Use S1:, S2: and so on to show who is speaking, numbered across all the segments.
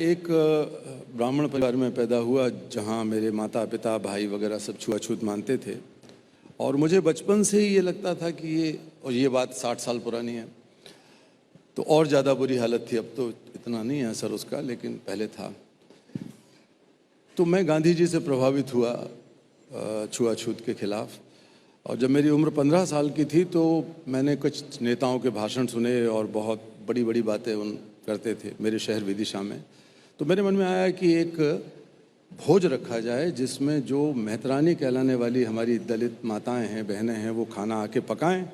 S1: एक ब्राह्मण परिवार में पैदा हुआ जहाँ मेरे माता पिता भाई वगैरह सब छुआछूत मानते थे। और मुझे बचपन से ही ये लगता था कि ये बात 60 साल पुरानी है, तो और ज़्यादा बुरी हालत थी। अब तो इतना नहीं है असर उसका, लेकिन पहले था। तो मैं गांधी जी से प्रभावित हुआ छुआछूत के खिलाफ। और जब मेरी उम्र 15 साल की थी तो मैंने कुछ नेताओं के भाषण सुने और बहुत बड़ी बड़ी बातें उन करते थे मेरे शहर विदिशा में। तो मेरे मन में आया कि एक भोज रखा जाए जिसमें जो मेहतरानी कहलाने वाली हमारी दलित माताएं हैं, बहनें हैं, वो खाना आके पकाएं।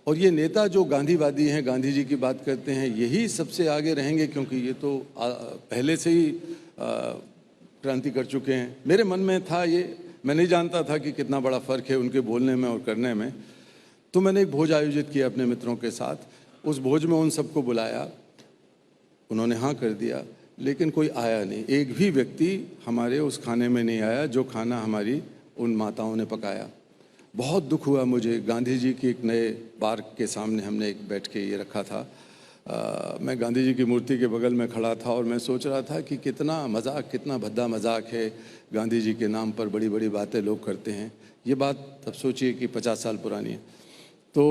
S1: और ये नेता जो गांधीवादी हैं, गांधी जी की बात करते हैं, यही सबसे आगे रहेंगे, क्योंकि ये तो पहले से ही क्रांति कर चुके हैं। मेरे मन में था ये, मैं नहीं जानता था कि कितना बड़ा फ़र्क है उनके बोलने में और करने में। तो मैंने एक भोज आयोजित किया अपने मित्रों के साथ। उस भोज में उन सबको बुलाया, उन्होंने हाँ कर दिया, लेकिन कोई आया नहीं। एक भी व्यक्ति हमारे उस खाने में नहीं आया जो खाना हमारी उन माताओं ने पकाया। बहुत दुख हुआ मुझे। गांधी जी की एक नए पार्क के सामने हमने एक बैठ के ये रखा था। मैं गांधी जी की मूर्ति के बगल में खड़ा था और मैं सोच रहा था कि कितना मजाक, कितना भद्दा मजाक है। गांधी जी के नाम पर बड़ी बड़ी बातें लोग करते हैं। ये बात तब सोचिए कि 50 साल पुरानी है। तो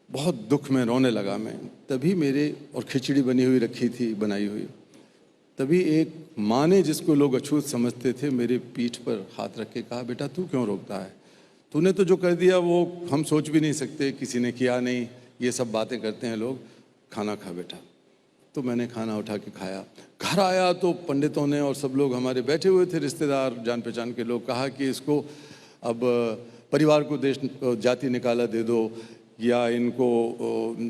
S1: बहुत दुख में रोने लगा मैं। तभी मेरे, और खिचड़ी बनी हुई रखी थी, बनाई हुई। तभी एक माँ ने, जिसको लोग अछूत समझते थे, मेरे पीठ पर हाथ रख के कहा, बेटा तू क्यों रोकता है? तूने तो जो कर दिया वो हम सोच भी नहीं सकते, किसी ने किया नहीं, ये सब बातें करते हैं लोग। खाना खा बेटा। तो मैंने खाना उठा के खाया। घर आया तो पंडितों ने और सब लोग हमारे बैठे हुए थे, रिश्तेदार, जान पहचान के लोग, कहा कि इसको अब परिवार को देश जाति निकाला दे दो, या इनको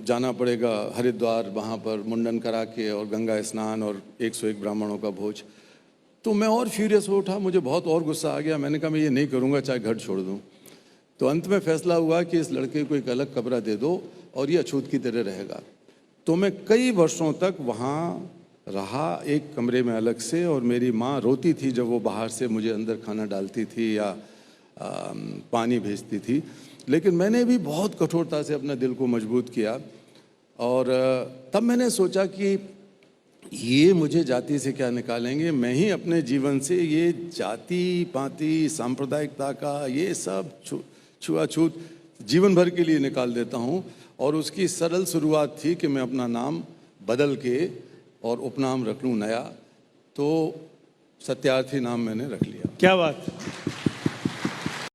S1: जाना पड़ेगा हरिद्वार, वहाँ पर मुंडन करा के और गंगा स्नान और 101 ब्राह्मणों का भोज। तो मैं और फ्यूरियस हो उठा, मुझे बहुत और गुस्सा आ गया। मैंने कहा मैं ये नहीं करूँगा, चाहे घर छोड़ दूँ। तो अंत में फैसला हुआ कि इस लड़के को एक अलग कमरा दे दो और ये अछूत की तरह रहेगा। तो मैं कई वर्षों तक वहाँ रहा, एक कमरे में अलग से। और मेरी माँ रोती थी जब वो बाहर से मुझे अंदर खाना डालती थी या पानी भेजती थी। लेकिन मैंने भी बहुत कठोरता से अपने दिल को मजबूत किया। और तब मैंने सोचा कि ये मुझे जाति से क्या निकालेंगे, मैं ही अपने जीवन से ये जाति पाति सांप्रदायिकता का ये सब छुआछूत जीवन भर के लिए निकाल देता हूँ। और उसकी सरल शुरुआत थी कि मैं अपना नाम बदल के और उपनाम रख लूँ नया। तो सत्यार्थी नाम मैंने रख लिया।
S2: क्या बात।